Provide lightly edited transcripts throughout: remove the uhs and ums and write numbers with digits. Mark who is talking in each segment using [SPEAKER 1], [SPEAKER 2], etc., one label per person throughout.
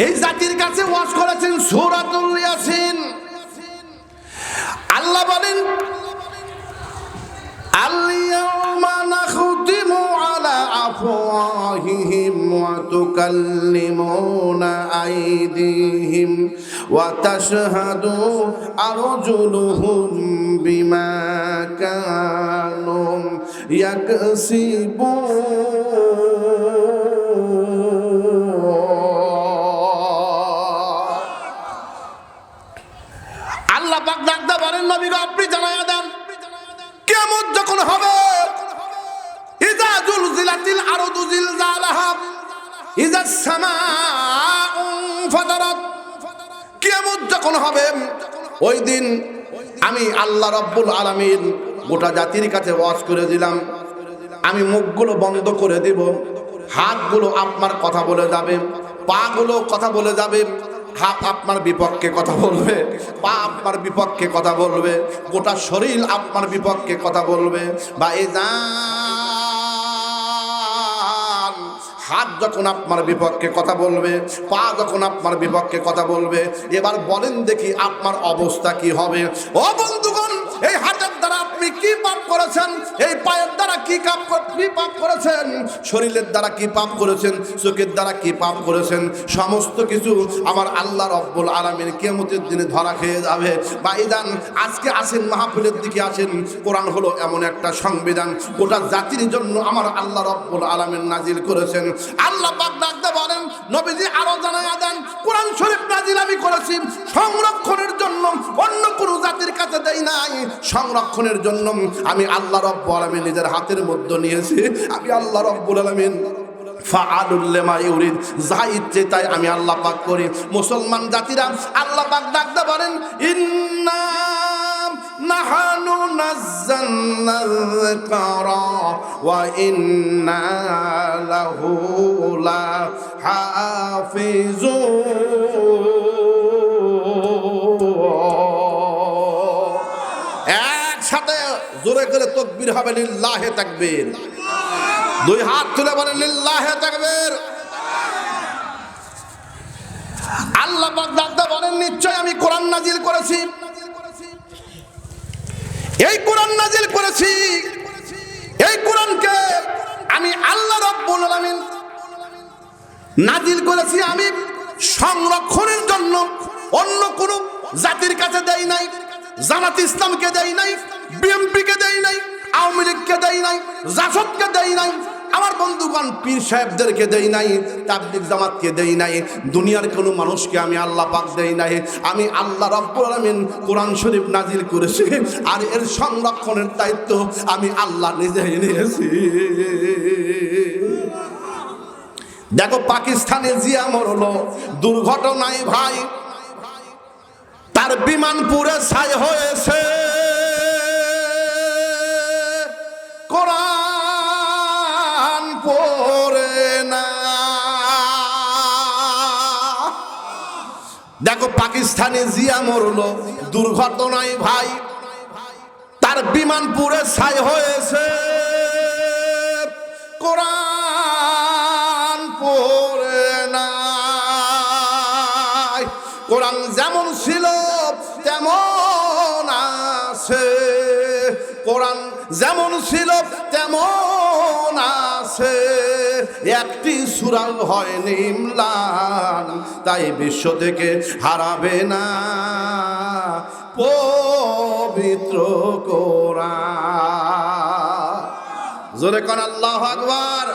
[SPEAKER 1] এই জাতির কাছে ওয়াজ করেছেন সূরাতুল ইয়াসিন। আল্লাহ বলেন আল-ইয়াওমা নাখতিমু আলা আফওয়াহিহিম ওয়া তুকাল্লিমুনা আইদিহিম ওয়া তাশহাদু আরজুলুহুম বিমা কানু ইয়াকসিবুন। আল্লাহ পাক ডাকতে পারেন নবী গো আপনি জানায়া দেন কিয়ামত যখন হবে, ইযা জুলজিলাতিল আরদু জিলজালাহা ইযাস সামাউ ফাতারাত, কিয়ামত যখন হবে ওই দিন আমি আল্লাহ রাব্বুল আলামিন গোটা জাতির কাছে ওয়াজ করে দিলাম, আমি মুখগুলো বন্ধ করে দিব, হাতগুলো আপনার কথা বলে যাবে, পাগুলো কথা বলে যাবে, হাত আপনার বিপক্ষে কথা বলবে, পা আপনার বিপক্ষে কথা বলবে, গোটা শরীর আপনার বিপক্ষে কথা বলবে। ভাইজান, হাত যখন আপনার বিপক্ষে কথা বলবে, পা যখন আপনার বিপক্ষে কথা বলবে, এবার বলেন দেখি আপনার অবস্থা কি হবে? ও বন্ধুগণ, এই হাতের দ্বারা আপনি কি পাপ করেছেন? এই পায়ের দ্বারা কি পাপ করেছেন? শরীরের দ্বারা কি পাপ করেছেন? চোখের দ্বারা কি পাপ করেছেন? সমস্ত কিছু আমার আল্লাহ রব্বুল আলামিন কিয়ামতের দিনে ধরা খেয়ে যাবে। ভাইজান, আজকে আসেন মাহফিলের দিকে আসেন। কোরআন হলো এমন একটা সংবিধান, গোটা জাতির জন্য আমার আল্লাহ রব্বুল আলামিন নাজিল করেছেন। আল্লাহ পাক ডাকতে বলেন নবীজি আরো জানায়া দেন, কোরআন শরীফ নাজিল আমি করেছি সংরক্ষণের জন্য, অন্য কোন জাতির কাছে দেই নাই। সংরক্ষণের জন্য আমি আল্লাহ রব্বুল আলামিন নিজের হাতের মধ্যে নিয়েছি। আমি আল্লাহ রব্বুল আলামিন ফাআলুল লিমা ইউরিদ, যা ইচ্ছে তাই আমি আল্লাহ পাক করি। মুসলমান জাতিরা আল্লাহ পাক ডাকতে পারেন ইন্না নাহানু নাযালনাল যিকরা ওয়া ইন্না লাহু লাহাফিজুন। একসাথে জোরে করে তাকবীর হবে, লিল্লাহি তাকবীর। দুই হাত তুলে বলেন লিল্লাহি তাকবীর। আল্লাহ পাক ডাকতে বলেন নিশ্চয় আমি কোরআন নাজিল করেছি, এই কোরআন নাজিল করেছি, এই কোরআনকে আমি আল্লাহ রাব্বুল আলামিন নাজিল করেছি আমি সংরক্ষণের জন্য, অন্য কোন জাতির কাছে দেই নাই। জামাত ইসলামকে দেই নাই, বিএনপিকে দেই নাই, আওয়ামী লীগকে দেই নাই, জাসদকে দেই নাই, আমার বন্ধুগণ পীর সাহেবদেরকে দেই নাই, তাবলীগ জামাতকে দেই নাই, দুনিয়ার কোনো মানুষকে আমি আল্লাহ পাক দেই নাই। আমি আল্লাহ রাব্বুল আলামিন কোরআন শরীফ নাজিল করেছি, আর এর সংরক্ষণের দায়িত্ব আমি আল্লাহ নিজেই নিয়েছি। দেখো পাকিস্তানে জিয়া মরলো দুর্ঘটনায় ভাই, তার বিমান পুড়ে ছাই হয়েছে, কোরআন পড়ে না। দেখো পাকিস্তানে জিয়া মরলো দুর্ঘটনায় ভাই, তার বিমান পুড়ে ছাই হয়েছে, কোরআন পড়ে না। কোরআন যেমন ছিল তেমন আছে, কোরআন যেমন ছিল তেমন আছে, একটি সূরা হয়নি ম্লান, তাই বিশ্ব থেকে হারাবে না পবিত্র কোরআন। জোরে কোন আল্লাহু আকবার।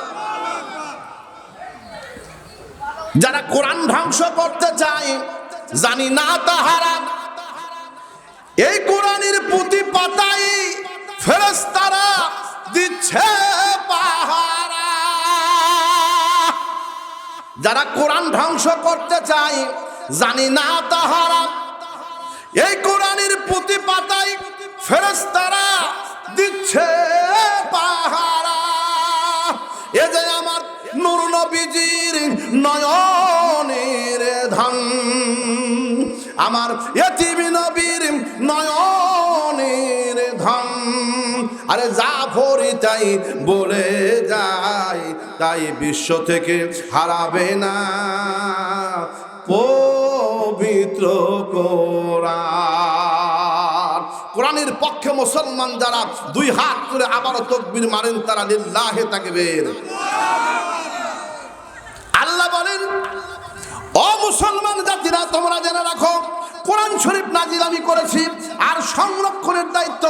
[SPEAKER 1] যারা কোরআন ধ্বংস করতে চায় জানি না তাহারা এই কোরআনের প্রতি পাতায় ফেরেশতারা দিচ্ছে পাহারা। যারা কোরআন ধ্বংস করতে চায় জানি না তাহারা এই কোরআনের প্রতি পাতায় ফেরেশতারা দিচ্ছে পাহারা। এ যে আমার নূর নবীজির নয়নের ধান, আমার ইতিম নবীর নয়নের ধান, আরে জাফরি তাই বলে যায়, তাই বিশ্ব থেকে হারাবে না পবিত্র কোরআন। কোরআনের পক্ষে মুসলমান যারা দুই হাত তুলে আবারও তাকবীর মারেন তারা লিল্লাহি তাকবীর। আল্লাহ বলেন, ও মুসলমান জাতিরা তোমরা জেনে রাখো, কোরআন শরীফ নাজিল আমি করেছি, আর সংরক্ষণের দায়িত্ব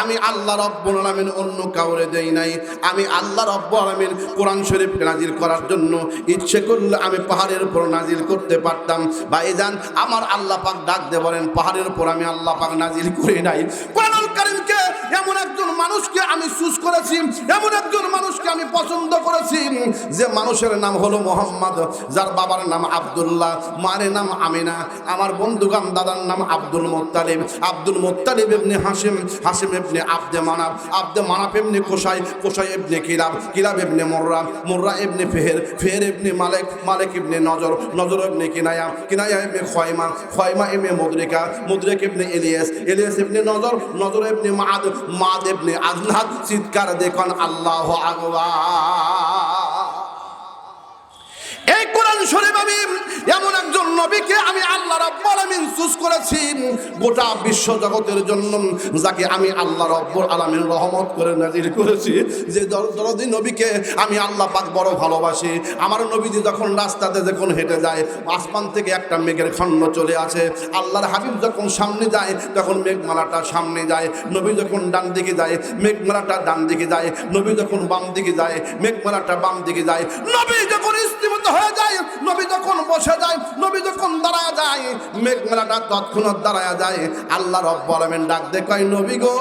[SPEAKER 1] আমি আল্লাহ রাব্বুল আলামিন, অন্য কাউরে দেই নাই। আমি আল্লাহ রাব্বুল আলামিন কোরআন শরীফ নাজিল করার জন্য ইচ্ছে করলে আমি পাহাড়ের উপর নাজিল করতে পারতাম। ভাইজান, আমার আল্লাহ পাক ডাক দিয়ে বলেন, পাহাড়ের উপর আমি আল্লাহ পাক নাজিল করি নাই। কোরআনুল কারীমকে এমন একজন মানুষকে আমি চুজ করেছি, এমন একজন মানুষকে আমি পছন্দ করেছি, যে মানুষের নাম হলো মুহাম্মদ, যার বাবার নাম আব্দুল্লাহ, মায়ের নাম আমিনা। আমার বন্ধুগণ, দাদার নাম আব্দুল মুত্তালিব, আব্দুল মুত্তালিব ইবনে হাশিম, হাশিম ইবনে আব্দে মানাফ, আব্দে মানাফ ইবনে কুসাই, কুসাই ইবনে কিলাব, কিলাব ইবনে মুররা, মুররা ইবনে ফিহর, ফিহর ইবনে মালিক, মালিক ইবনে নজর, নজর ইবনে কিনায়া, কিনায়া ইবনে খয়মা, খয়মা ইবনে মুদরিকা, মুদরিক ইবনে ইলিয়াস, ইলিয়াস ইবনে নজর, নজর ইবনে মাদ, মাদ ইবনে আদনাদ। চিৎকার দেখুন আল্লাহু আকবার। এই কোরআন শরীফ আমি এমন একজন নবীকে আমি আল্লাহ রাব্বুল আলামিন চুজ করেছি গোটা বিশ্ব জগতের জন্য, যাকে আমি আল্লাহ রাব্বুল আলামিন রহমত করে নাজিল করেছি। যে দরদি নবীকে আমি আল্লাহ পাক বড় ভালোবাসি। আমার নবীজি যখন রাস্তাতে যখন হেঁটে যায়, আসমান থেকে একটা মেঘের খণ্ড চলে আসে। আল্লাহর হাবিব যখন সামনে যায়, তখন মেঘমালাটা সামনে যায়। নবী যখন ডান দিকে যায়, মেঘমালাটা ডান দিকে যায়। নবী যখন বাম দিকে যায়, মেঘমালাটা বাম দিকে যায়। নবী যখন ইস্তিমত হয়ে যায়, নবী যখন বসে যায়, নবী যখন দাঁড়ায় যায়, মেঘমালাটা তৎক্ষণাৎ দাঁড়ায় যায়। আল্লাহ রাব্বুল আলামিন ডাক দিয়ে কয়, নবী গো,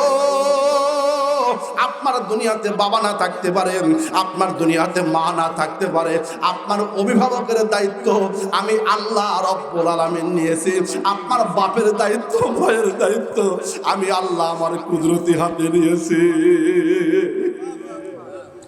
[SPEAKER 1] আপনার দুনিয়াতে বাবা না থাকতে পারে, আপনার দুনিয়াতে মা না থাকতে পারে, আপনার অভিভাবকের দায়িত্ব আমি আল্লাহ রাব্বুল আলামিন নিয়েছি। আপনার বাপের দায়িত্ব, ভাইয়ের দায়িত্ব আমি আল্লাহ আমার কুদরতি হাতে নিয়েছি।